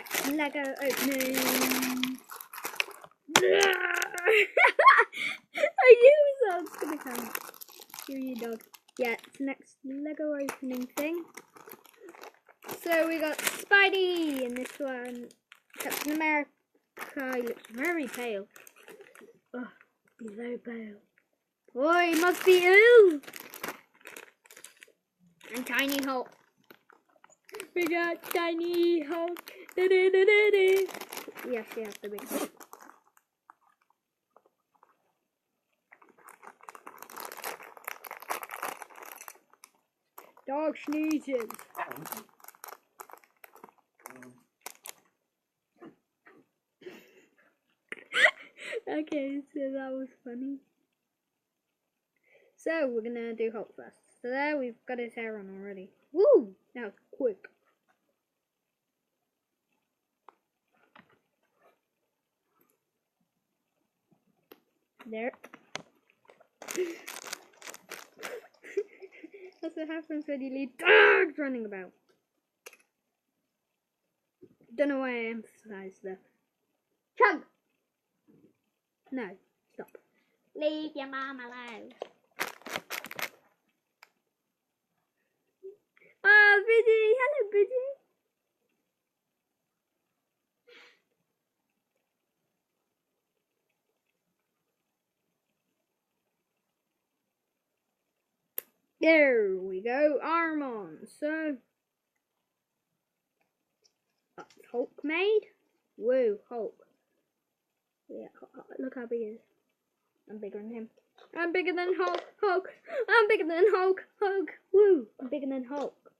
next Lego opening. I knew that was gonna come. Here you dog. Yeah, it's the next Lego opening thing. So we got Spidey in this one. Captain America. He looks very pale. Oh, he's very pale. Oh, he must be ill. And Tiny Hulk. We got Tiny Hulk. Da -da -da -da -da. Yes, she has the big Hulk. Dog sneezes. Okay, so that was funny. So we're gonna do Hulk first. So there, we've got his hair on already. Woo! That was quick. There. That's what happens when you leave dogs running about. Don't know why I emphasized that. Chug! No, stop. Leave your mom alone. Oh, Biddy! Hello, Biddy! There we go, arm on. So, that's Hulk made. Whoa, Hulk. Yeah, look how big he is. I'm bigger than him. I'm bigger than Hulk. Hulk. I'm bigger than Hulk. Hulk. Woo. I'm bigger than Hulk.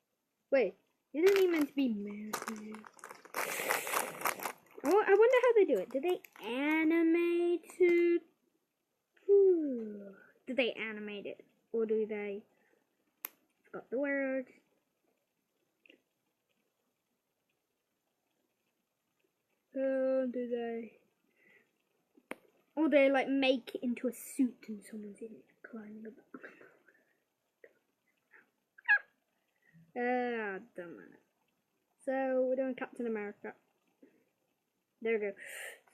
Wait, isn't he meant to be massive? Oh, I wonder how they do it. Do they animate it? Do they animate it? Or do they... Got the words. Do they... Or they like make it into a suit and someone's in it climbing about. Don't matter. So we're doing Captain America. There we go.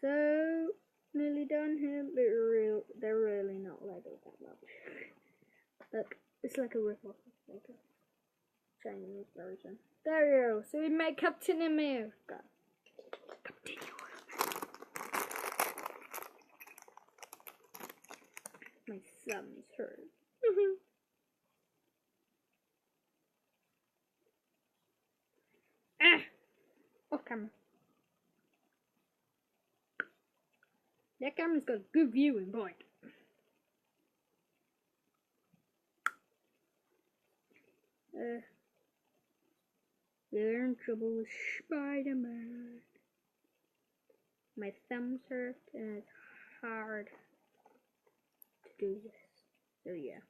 So nearly done here, but they're really not Lego that much. Look, it's like a rip-off of Lego. Chinese version. There we go. So we made Captain America. Continue. My thumb is hurt. Off camera. That camera's got a good viewing point. We're in trouble with Spider-Man. My thumbs hurt and it's hard to do this. So yeah.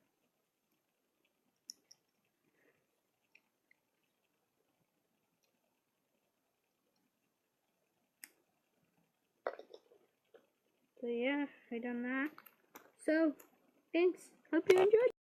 So yeah, I done that. So thanks. Hope you enjoyed.